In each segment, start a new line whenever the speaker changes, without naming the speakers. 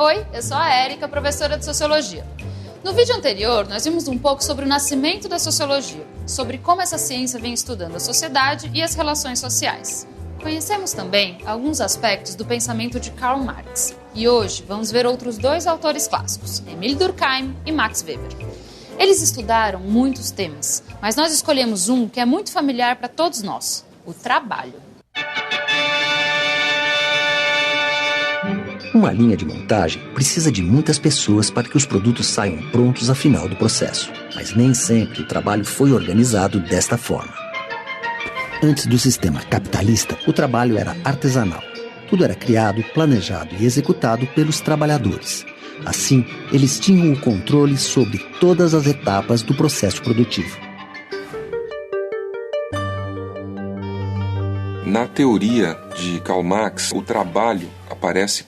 Oi, eu sou a Érica, professora de Sociologia. No vídeo anterior, nós vimos um pouco sobre o nascimento da Sociologia, sobre como essa ciência vem estudando a sociedade e as relações sociais. Conhecemos também alguns aspectos do pensamento de Karl Marx. E hoje vamos ver outros dois autores clássicos, Émile Durkheim e Max Weber. Eles estudaram muitos temas, mas nós escolhemos um que é muito familiar para todos nós, o trabalho.
Uma linha de montagem precisa de muitas pessoas para que os produtos saiam prontos ao final do processo. Mas nem sempre o trabalho foi organizado desta forma. Antes do sistema capitalista, o trabalho era artesanal. Tudo era criado, planejado e executado pelos trabalhadores. Assim, eles tinham o controle sobre todas as etapas do processo produtivo.
Na teoria de Karl Marx, o trabalho aparece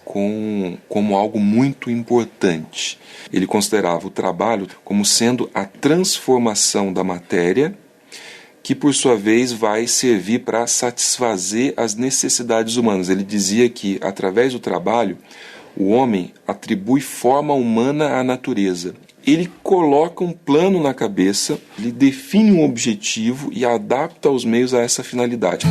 como algo muito importante. Ele considerava o trabalho como sendo a transformação da matéria, que por sua vez vai servir para satisfazer as necessidades humanas. Ele dizia que, através do trabalho, o homem atribui forma humana à natureza. Ele coloca um plano na cabeça, ele define um objetivo e adapta os meios a essa finalidade.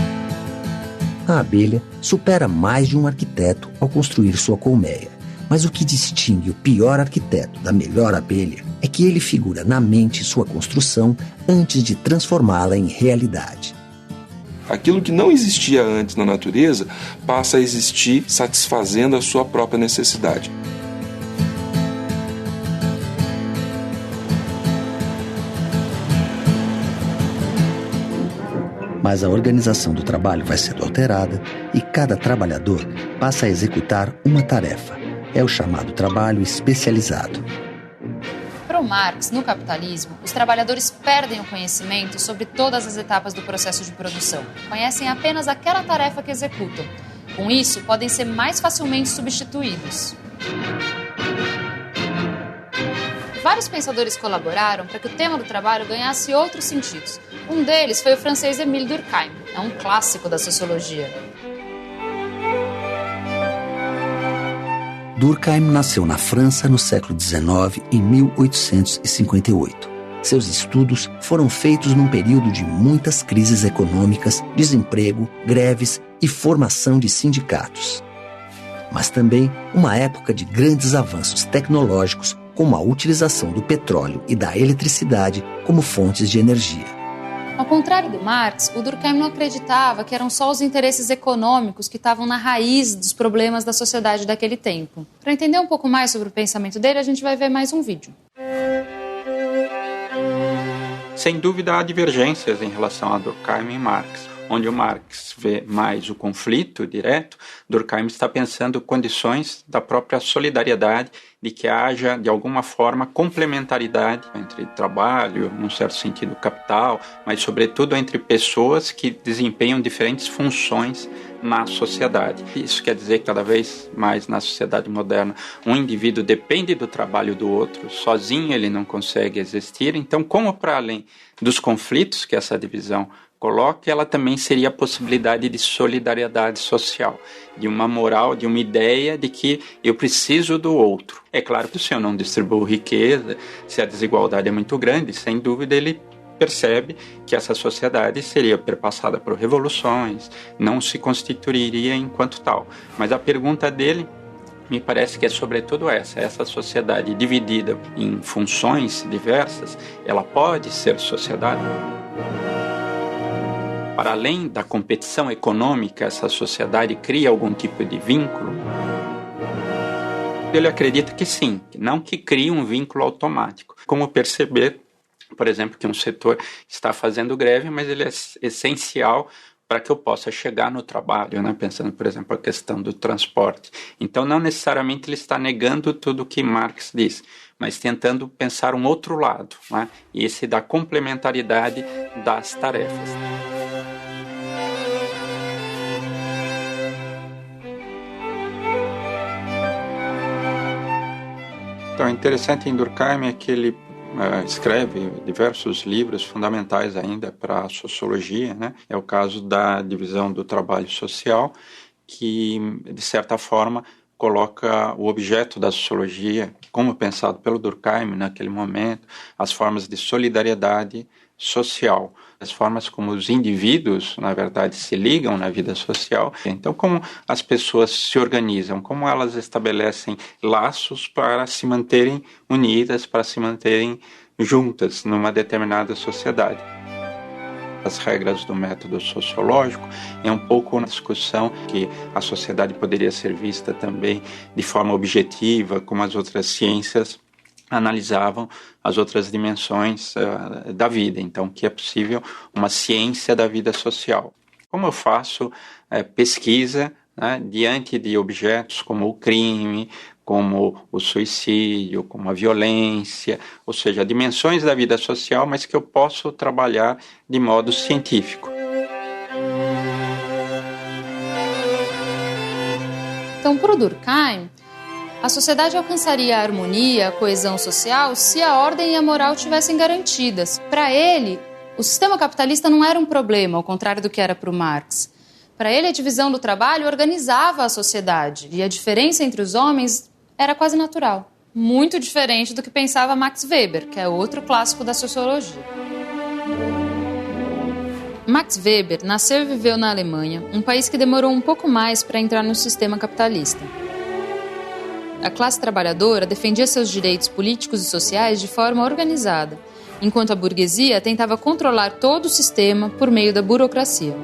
A abelha supera mais de um arquiteto ao construir sua colmeia. Mas o que distingue o pior arquiteto da melhor abelha é que ele figura na mente sua construção antes de transformá-la em realidade.
Aquilo que não existia antes na natureza passa a existir satisfazendo a sua própria necessidade.
Mas a organização do trabalho vai sendo alterada e cada trabalhador passa a executar uma tarefa. É o chamado trabalho especializado.
Para o Marx, no capitalismo, os trabalhadores perdem o conhecimento sobre todas as etapas do processo de produção. Conhecem apenas aquela tarefa que executam. Com isso, podem ser mais facilmente substituídos. Vários pensadores colaboraram para que o tema do trabalho ganhasse outros sentidos. Um deles foi o francês Émile Durkheim, é um clássico da sociologia.
Durkheim nasceu na França no século XIX, em 1858. Seus estudos foram feitos num período de muitas crises econômicas, desemprego, greves e formação de sindicatos. Mas também uma época de grandes avanços tecnológicos, como a utilização do petróleo e da eletricidade como fontes de energia.
Ao contrário do Marx, o Durkheim não acreditava que eram só os interesses econômicos que estavam na raiz dos problemas da sociedade daquele tempo. Para entender um pouco mais sobre o pensamento dele, a gente vai ver mais um vídeo.
Sem dúvida, há divergências em relação a Durkheim e Marx. Onde o Marx vê mais o conflito direto, Durkheim está pensando condições da própria solidariedade, de que haja, de alguma forma, complementaridade entre trabalho, num certo sentido capital, mas sobretudo entre pessoas que desempenham diferentes funções na sociedade. Isso quer dizer que cada vez mais na sociedade moderna um indivíduo depende do trabalho do outro, sozinho ele não consegue existir. Então, como para além dos conflitos que essa divisão coloca, ela também seria a possibilidade de solidariedade social, de uma moral, de uma ideia de que eu preciso do outro. É claro que se eu não distribuo riqueza, se a desigualdade é muito grande, sem dúvida ele percebe que essa sociedade seria perpassada por revoluções, não se constituiria enquanto tal. Mas a pergunta dele me parece que é sobretudo essa sociedade dividida em funções diversas, ela pode ser sociedade? Para além da competição econômica, essa sociedade cria algum tipo de vínculo? Ele acredita que sim, não que crie um vínculo automático. Como perceber, por exemplo, que um setor está fazendo greve, mas ele é essencial para que eu possa chegar no trabalho, né? Pensando, por exemplo, a questão do transporte. Então, não necessariamente ele está negando tudo o que Marx diz, mas tentando pensar um outro lado, né? Esse da complementaridade das tarefas. Então, interessante em Durkheim é que ele escreve diversos livros fundamentais ainda para a sociologia, né? É o caso da divisão do trabalho social, que, de certa forma, coloca o objeto da sociologia, como pensado pelo Durkheim naquele momento, as formas de solidariedade social, as formas como os indivíduos, na verdade, se ligam na vida social. Então, como as pessoas se organizam, como elas estabelecem laços para se manterem unidas, para se manterem juntas numa determinada sociedade. As regras do método sociológico é um pouco uma discussão que a sociedade poderia ser vista também de forma objetiva, como as outras ciências analisavam as outras dimensões da vida. Então, que é possível uma ciência da vida social. Como eu faço pesquisa, né, diante de objetos como o crime, como o suicídio, como a violência, ou seja, dimensões da vida social, mas que eu posso trabalhar de modo científico.
Então, para o Durkheim, a sociedade alcançaria a harmonia, a coesão social, se a ordem e a moral tivessem garantidas. Para ele, o sistema capitalista não era um problema, ao contrário do que era para o Marx. Para ele, a divisão do trabalho organizava a sociedade e a diferença entre os homens era quase natural. Muito diferente do que pensava Max Weber, que é outro clássico da sociologia. Max Weber nasceu e viveu na Alemanha, um país que demorou um pouco mais para entrar no sistema capitalista. A classe trabalhadora defendia seus direitos políticos e sociais de forma organizada, enquanto a burguesia tentava controlar todo o sistema por meio da burocracia.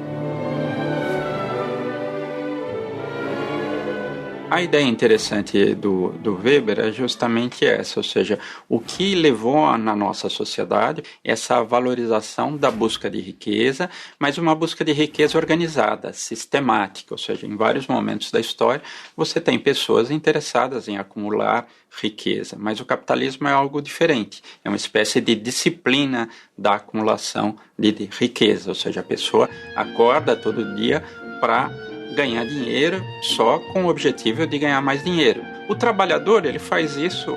A ideia interessante do Weber é justamente essa, ou seja, o que levou na nossa sociedade essa valorização da busca de riqueza, mas uma busca de riqueza organizada, sistemática, ou seja, em vários momentos da história você tem pessoas interessadas em acumular riqueza, mas o capitalismo é algo diferente, é uma espécie de disciplina da acumulação de riqueza, ou seja, a pessoa acorda todo dia para ganhar dinheiro só com o objetivo de ganhar mais dinheiro. O trabalhador, ele faz isso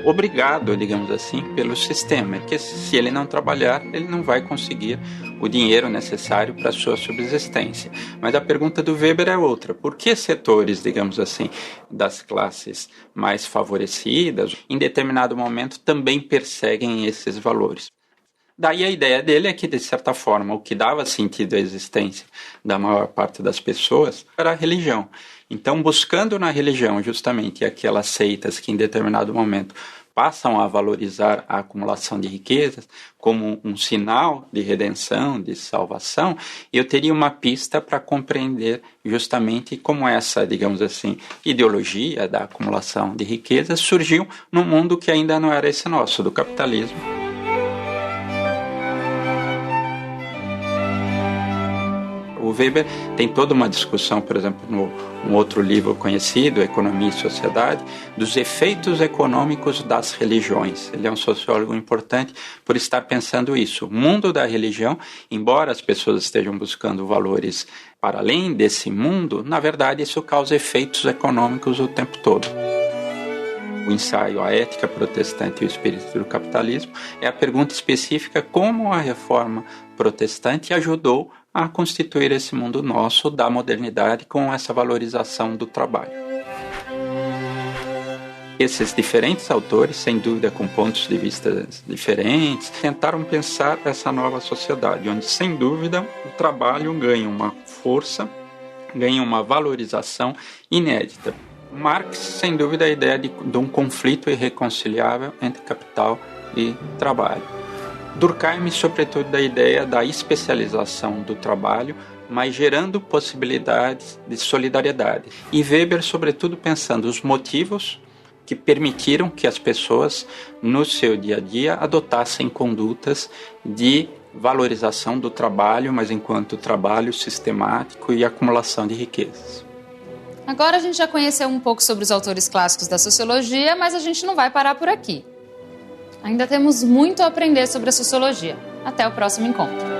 obrigado, digamos assim, pelo sistema, porque se ele não trabalhar, ele não vai conseguir o dinheiro necessário para a sua subsistência. Mas a pergunta do Weber é outra. Por que setores, digamos assim, das classes mais favorecidas, em determinado momento, também perseguem esses valores? Daí a ideia dele é que, de certa forma, o que dava sentido à existência da maior parte das pessoas era a religião. Então, buscando na religião justamente aquelas seitas que, em determinado momento, passam a valorizar a acumulação de riquezas como um sinal de redenção, de salvação, eu teria uma pista para compreender justamente como essa, digamos assim, ideologia da acumulação de riquezas surgiu num mundo que ainda não era esse nosso, do capitalismo. O Weber tem toda uma discussão, por exemplo, num outro livro conhecido, Economia e Sociedade, dos efeitos econômicos das religiões. Ele é um sociólogo importante por estar pensando isso. O mundo da religião, embora as pessoas estejam buscando valores para além desse mundo, na verdade isso causa efeitos econômicos o tempo todo. O ensaio A Ética Protestante e o Espírito do Capitalismo é a pergunta específica como a reforma protestante ajudou a constituir esse mundo nosso da modernidade com essa valorização do trabalho. Esses diferentes autores, sem dúvida com pontos de vista diferentes, tentaram pensar essa nova sociedade, onde sem dúvida o trabalho ganha uma força, ganha uma valorização inédita. Marx, sem dúvida, a ideia de um conflito irreconciliável entre capital e trabalho. Durkheim, sobretudo, da ideia da especialização do trabalho, mas gerando possibilidades de solidariedade. E Weber, sobretudo, pensando os motivos que permitiram que as pessoas, no seu dia a dia, adotassem condutas de valorização do trabalho, mas enquanto trabalho sistemático e acumulação de riquezas.
Agora a gente já conheceu um pouco sobre os autores clássicos da sociologia, mas a gente não vai parar por aqui. Ainda temos muito a aprender sobre a sociologia. Até o próximo encontro.